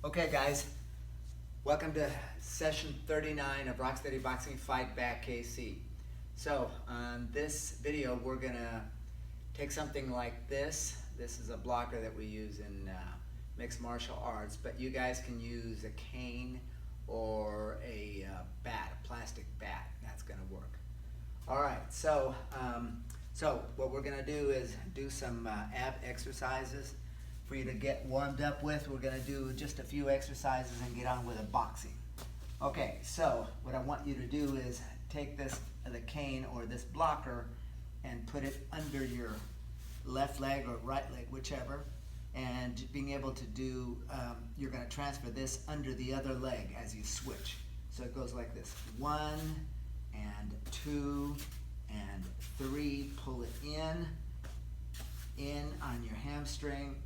Okay guys, welcome to session 39 of Rocksteady Boxing Fight Back KC. So on this video we're gonna take something like this. This is a blocker that we use in mixed martial arts, but you guys can use a cane or a bat, a plastic bat. That's gonna work. All right, so what we're gonna do is do some ab exercises for you to get warmed up with. We're gonna do just a few exercises and get on with the boxing. Okay, so what I want you to do is take the cane or this blocker and put it under your left leg or right leg, whichever, and being able to do, you're gonna transfer this under the other leg as you switch. So it goes like this: 1 and 2 and 3, pull it in on your hamstring,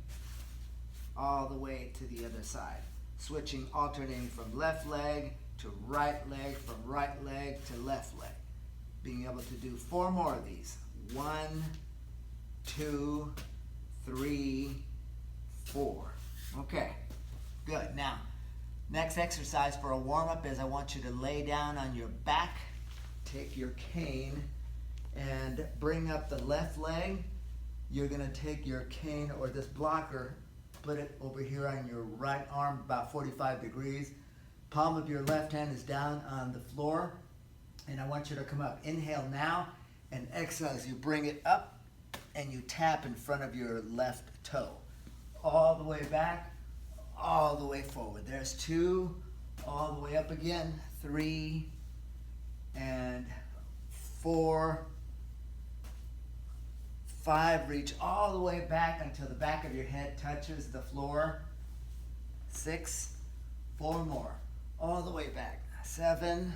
all the way to the other side. Switching, alternating from left leg to right leg, from right leg to left leg. Being able to do 4 more of these. 1, 2, 3, 4. Okay, good. Now, next exercise for a warm-up is I want you to lay down on your back, take your cane, and bring up the left leg. You're gonna take your cane or this blocker, put it over here on your right arm, about 45 degrees. Palm of your left hand is down on the floor, and I want you to come up. Inhale now, and exhale as you bring it up, and you tap in front of your left toe. All the way back, all the way forward. There's 2, all the way up again, 3, and 4, 5, reach all the way back until the back of your head touches the floor. 6, 4 more, all the way back. 7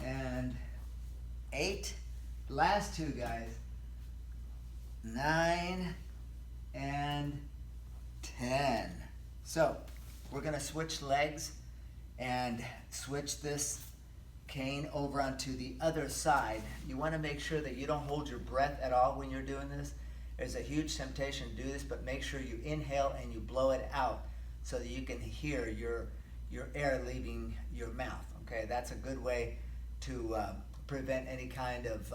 and 8. Last 2, guys. 9 and 10. So we're gonna switch legs and switch this cane over onto the other side. You want to make sure that you don't hold your breath at all when you're doing this. There's a huge temptation to do this, but make sure you inhale and you blow it out so that you can hear your air leaving your mouth. Okay, that's a good way to prevent any kind of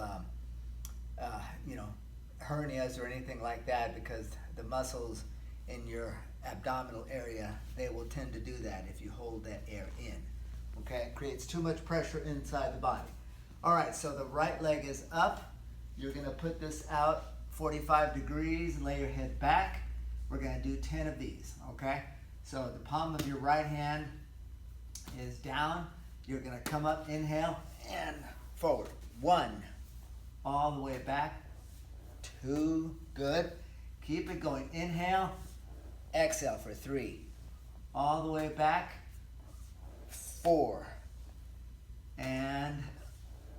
hernias or anything like that, because the muscles in your abdominal area, they will tend to do that if you hold that air in. Okay, it creates too much pressure inside the body. All right, so the right leg is up. You're gonna put this out 45 degrees and lay your head back. We're gonna do 10 of these, okay? So the palm of your right hand is down. You're gonna come up, inhale, and forward. 1, all the way back. 2, good. Keep it going. Inhale, exhale for 3, all the way back. 4 and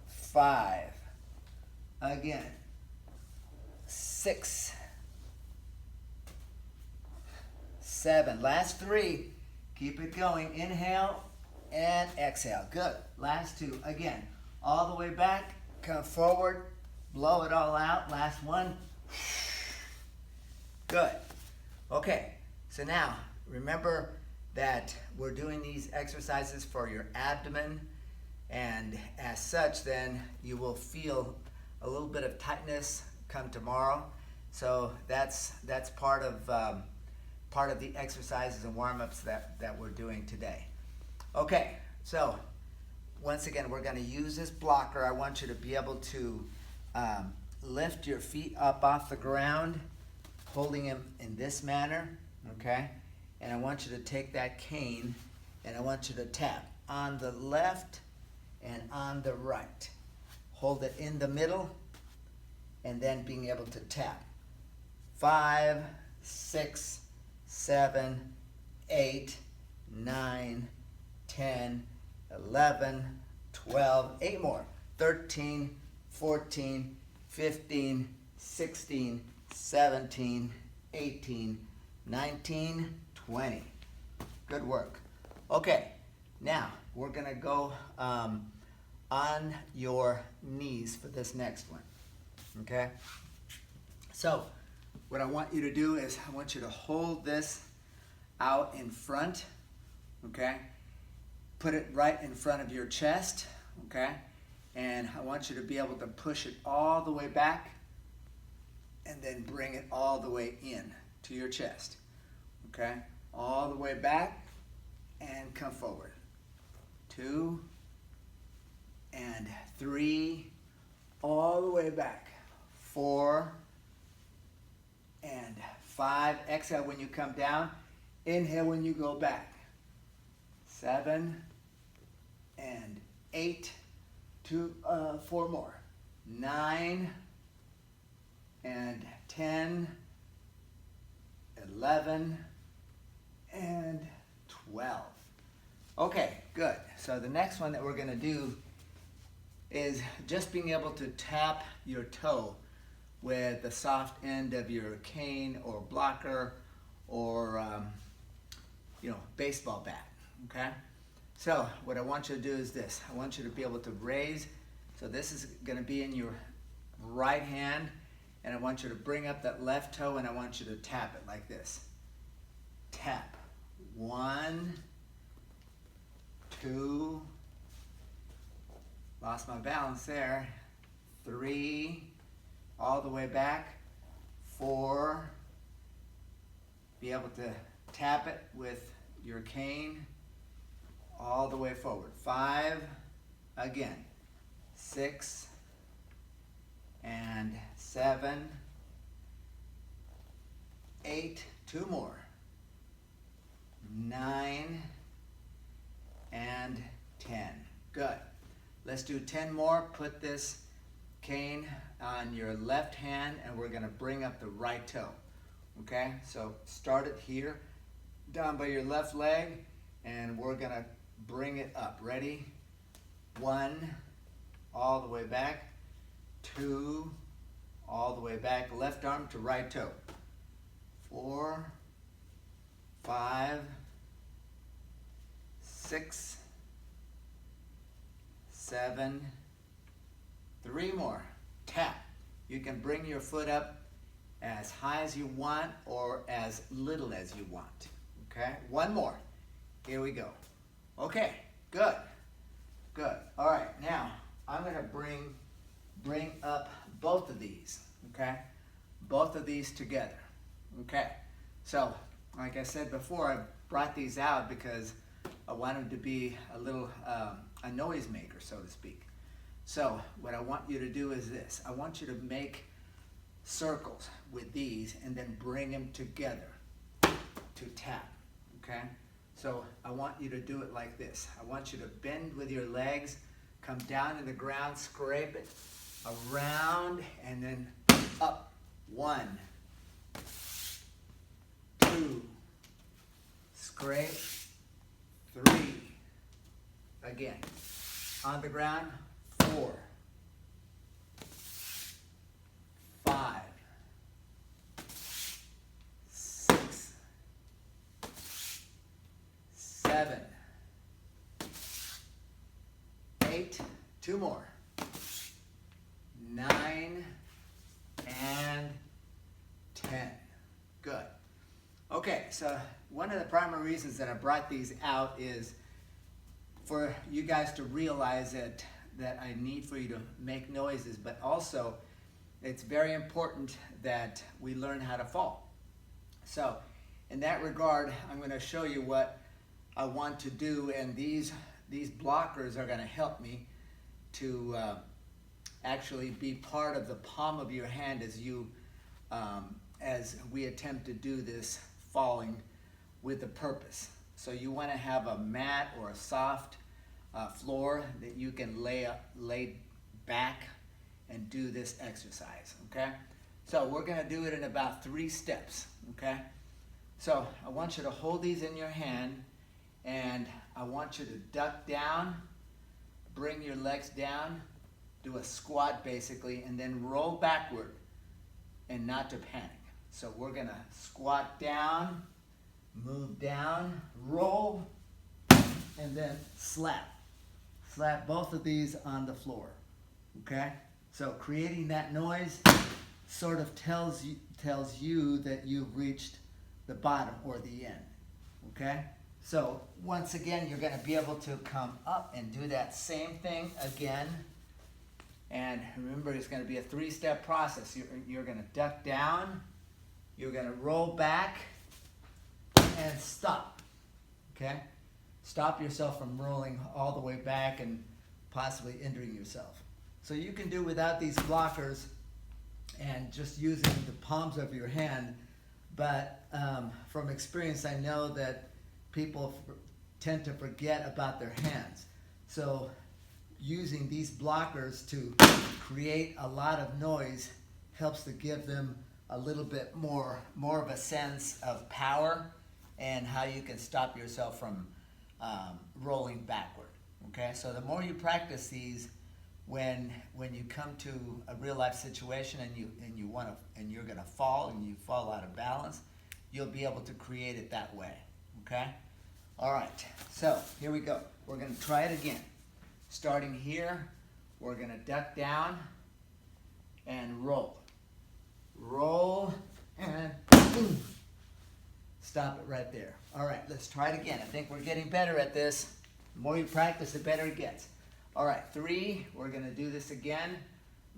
5. Again. 6, 7. Last 3. Keep it going. Inhale and exhale. Good. Last 2. Again. All the way back. Come forward. Blow it all out. Last 1. Good. Okay. So now, remember that we're doing these exercises for your abdomen, and as such then you will feel a little bit of tightness come tomorrow. So that's part of the exercises and warm-ups that we're doing today. Okay, so once again we're going to use this blocker. I want you to be able to lift your feet up off the ground, holding them in this manner, okay? And I want you to take that cane and I want you to tap on the left and on the right. Hold it in the middle and then being able to tap. 5, 6, 7, 8, 9, 10, 11, 12, 8 more. 13, 14, 15, 16, 17, 18, 19, 20. Good work. Okay, now we're gonna go on your knees for this next one. Okay? So what I want you to do is I want you to hold this out in front okay? Put it right in front of your chest, okay? And I want you to be able to push it all the way back and then bring it all the way in to your chest, okay? All the way back and come forward. 2 and 3, all the way back. 4 and 5. Exhale when you come down. Inhale when you go back. 7 and 8. 4 more. 9 and 10. 11 and 12. Okay, good. So the next one that we're going to do is just being able to tap your toe with the soft end of your cane or blocker or baseball bat, okay? So what I want you to do is this. I want you to be able to raise, so this is going to be in your right hand, and I want you to bring up that left toe and I want you to tap it like this. Tap. 1, 2, lost my balance there. 3, all the way back. 4, be able to tap it with your cane all the way forward. 5, again. 6 and 7, 8, 2 more. 9 and 10. Good. Let's do 10 more. Put this cane on your left hand and we're going to bring up the right toe. Okay? So start it here, down by your left leg, and we're going to bring it up. Ready? 1, all the way back. 2, all the way back. Left arm to right toe. 4, 5, 6, 7, 3 more. Tap. You can bring your foot up as high as you want or as little as you want. Okay? 1 more. Here we go. Okay, good. Good. All right, now I'm going to bring up both of these, okay? Both of these together. Okay. So, like I said before, I brought these out because I want them to be a little a noise maker, so to speak. So what I want you to do is this. I want you to make circles with these and then bring them together to tap, okay? So I want you to do it like this. I want you to bend with your legs, come down to the ground, scrape it around, and then up. 1, 2, scrape, 3, again, on the ground, 4, 5, 6, 7, 8, 2 more, 9, and 10. Good. Okay, so one of the primary reasons that I brought these out is for you guys to realize that I need for you to make noises, but also it's very important that we learn how to fall. So in that regard, I'm going to show you what I want to do, and these blockers are going to help me to actually be part of the palm of your hand as we attempt to do this falling with a purpose. So you want to have a mat or a soft floor that you can lay back and do this exercise, okay? So we're going to do it in about 3 steps, okay? So I want you to hold these in your hand, and I want you to duck down, bring your legs down, do a squat basically, and then roll backward and not to panic. So we're going to squat down, move down, roll, and then slap. Slap both of these on the floor, okay? So creating that noise sort of tells you that you've reached the bottom or the end, okay? So once again, you're going to be able to come up and do that same thing again. And remember, it's going to be a three-step process. You're going to duck down, you're going to roll back, and stop. Okay? Stop yourself from rolling all the way back and possibly injuring yourself. So you can do without these blockers and just using the palms of your hand. But from experience, I know that people tend to forget about their hands. So using these blockers to create a lot of noise helps to give them a little bit more of a sense of power and how you can stop yourself from rolling backward. Okay, so the more you practice these, when you come to a real life situation and you're gonna fall and you fall out of balance, you'll be able to create it that way. Okay, all right. So here we go. We're gonna try it again. Starting here, we're gonna duck down and roll. Roll and boom. Stop it right there. All right, let's try it again. I think we're getting better at this. The more you practice, the better it gets. All right, 3, we're gonna do this again.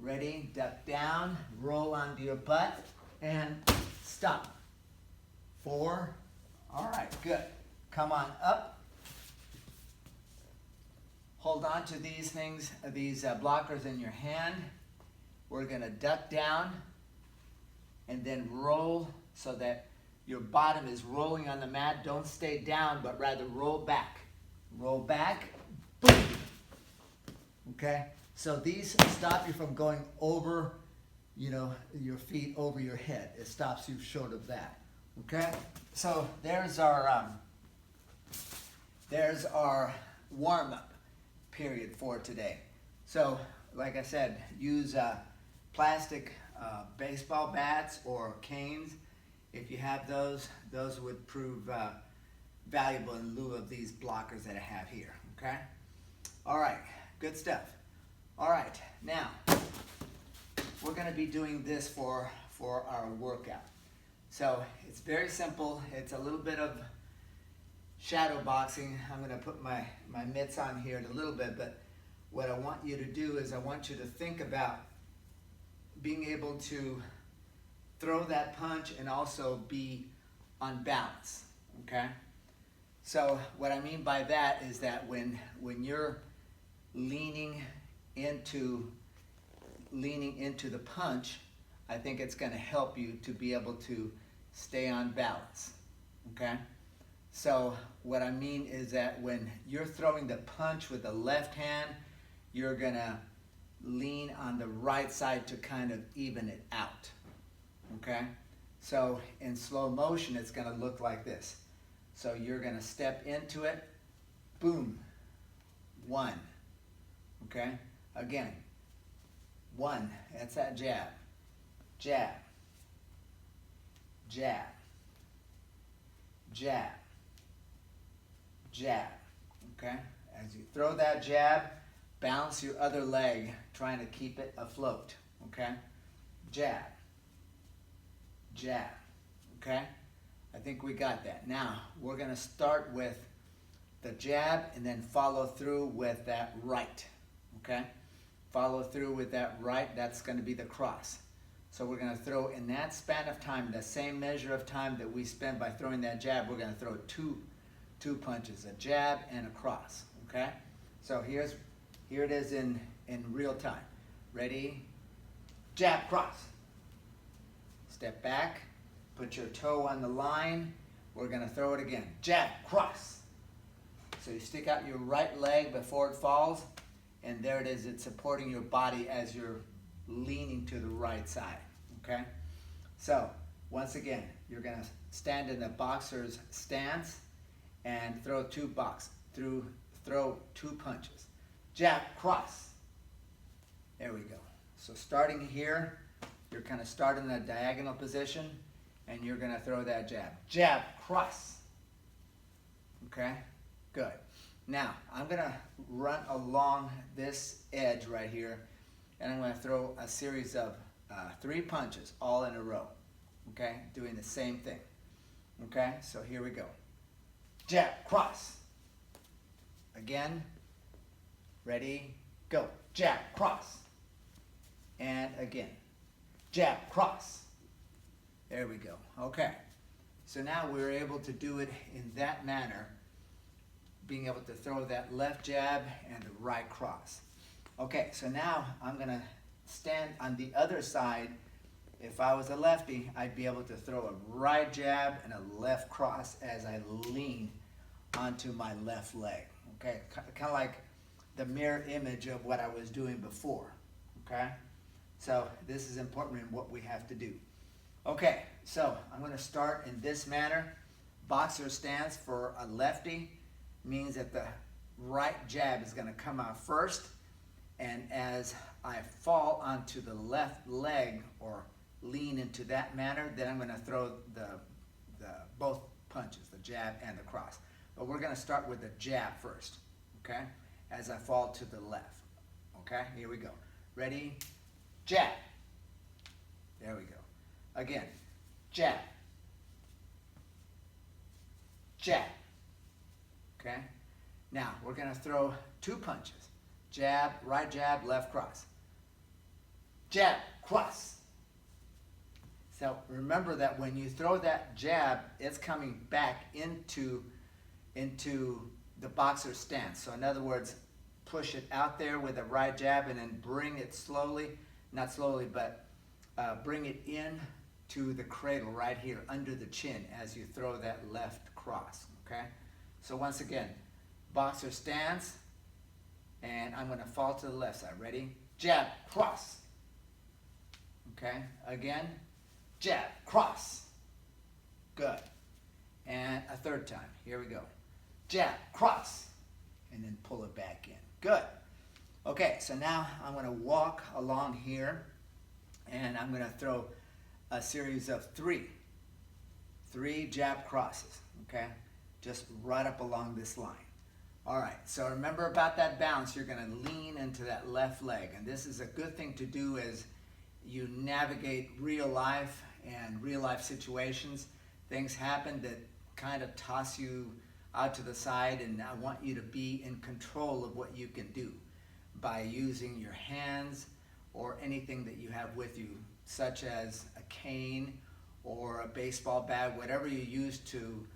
Ready, duck down, roll onto your butt, and stop. 4, all right, good. Come on up. Hold on to these things, these blockers in your hand. We're gonna duck down and then roll so that your bottom is rolling on the mat. Don't stay down, but rather roll back. Roll back, boom. Okay, so these stop you from going over, your feet over your head. It stops you short of that. Okay, so there's our warm-up period for today. So, like I said, use plastic baseball bats or canes. If you have those would prove valuable in lieu of these blockers that I have here. Okay, all right, good stuff. All right, now we're going to be doing this for our workout. So it's very simple. It's a little bit of shadow boxing. I'm going to put my mitts on here in a little bit, but what I want you to do is I want you to think about being able to throw that punch and also be on balance. Okay, so what I mean by that is that when you're leaning into the punch, I think it's going to help you to be able to stay on balance. Okay, so what I mean is that when you're throwing the punch with the left hand, you're going to lean on the right side to kind of even it out. Okay, so in slow motion it's going to look like this. So you're going to step into it, boom, 1. Okay, again, 1, that's that jab, jab, jab, jab, jab. Okay, as you throw that jab, bounce your other leg, trying to keep it afloat. Okay, jab, jab. Okay, I think we got that. Now we're going to start with the jab and then follow through with that right. Okay, follow through with that right. That's going to be the cross. So we're going to throw in that span of time, the same measure of time that we spend by throwing that jab, we're going to throw two punches, a jab and a cross. Okay, so here it is in real time. Ready, jab, cross. Step back, put your toe on the line. We're going to throw it again. Jab, cross. So you stick out your right leg before it falls, and there it is. It's supporting your body as you're leaning to the right side. Okay? So once again, you're going to stand in the boxer's stance and throw two punches. Jab, cross. There we go. So starting here, you're kind of starting in a diagonal position, and you're going to throw that jab. Jab, cross. Okay? Good. Now, I'm going to run along this edge right here, and I'm going to throw a series of 3 punches all in a row. Okay? Doing the same thing. Okay? So here we go. jab, cross. Again, ready, go. Jab, cross. And again, jab, cross. There we go. Okay. So now we're able to do it in that manner, being able to throw that left jab and the right cross. Okay, so now I'm going to stand on the other side. If I was a lefty, I'd be able to throw a right jab and a left cross as I lean onto my left leg. Okay, kind of like the mirror image of what I was doing before. Okay, so this is important in what we have to do. Okay, so I'm going to start in this manner. Boxer stance for a lefty means that the right jab is going to come out first, and as I fall onto the left leg or lean into that manner, then I'm going to throw the both punches, the jab and the cross. But we're going to start with the jab first, okay, as I fall to the left. Okay, here we go. Ready? Jab. There we go. Again, jab, jab. Okay, now we're going to throw two punches. Jab, right jab, left cross. Jab, cross. So remember that when you throw that jab, it's coming back into the boxer stance. So in other words, push it out there with a right jab and then bring it slowly, not slowly, but bring it in to the cradle right here under the chin as you throw that left cross, okay? So once again, boxer stance, and I'm going to fall to the left side. Ready? Jab, cross. Okay, again, jab, cross. Good. And a third time. Here we go. Jab, cross, and then pull it back in. Good. Okay, so now I'm going to walk along here, and I'm going to throw a series of three jab crosses, okay? Just right up along this line. All right, so remember about that balance. You're going to lean into that left leg, and this is a good thing to do as you navigate real life and real life situations. Things happen that kind of toss you out to the side, and I want you to be in control of what you can do by using your hands or anything that you have with you, such as a cane or a baseball bat, whatever you use to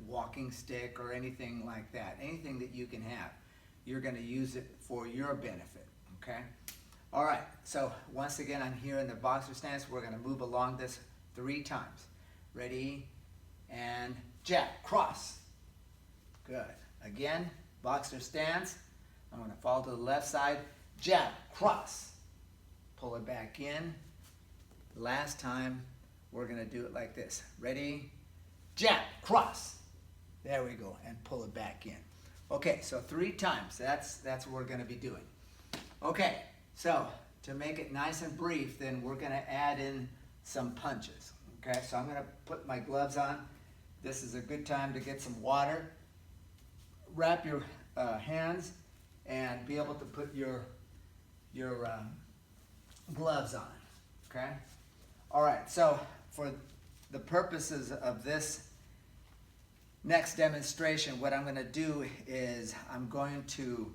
walking stick or anything like that. Anything that you can have, you're going to use it for your benefit, okay? All right, so once again, I'm here in the boxer stance. We're going to move along this 3 times. Ready? And jab, cross. Good. Again, boxer stance. I'm going to fall to the left side. Jab, cross. Pull it back in. Last time, we're going to do it like this. Ready? Jab, cross. There we go, and pull it back in. Okay, so 3 times. That's what we're going to be doing. Okay, so to make it nice and brief, then we're going to add in some punches. Okay, so I'm going to put my gloves on. This is a good time to get some water. Wrap your hands and be able to put your gloves on. Okay. All right. So for the purposes of this next demonstration, what I'm going to do is I'm going to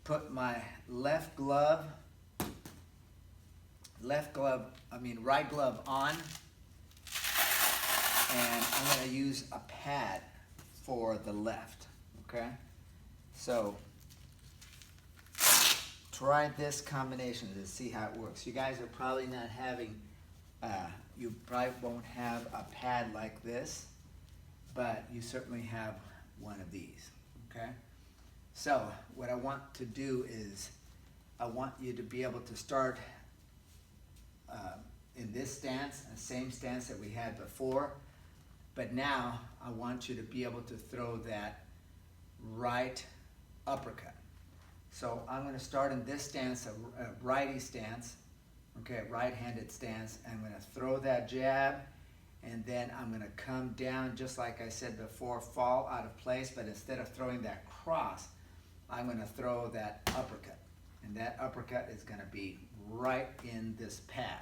put my right glove on, and I'm going to use a pad for the left, okay? So try this combination to see how it works. You guys are probably not having, you probably won't have a pad like this, but you certainly have one of these, okay? So what I want to do is I want you to be able to start in this stance, the same stance that we had before, but now I want you to be able to throw that right uppercut. So I'm going to start in this stance, a righty stance, okay, right-handed stance, and I'm going to throw that jab, and then I'm going to come down just like I said before, fall out of place, but instead of throwing that cross, I'm going to throw that uppercut. And that uppercut is going to be right in this pad.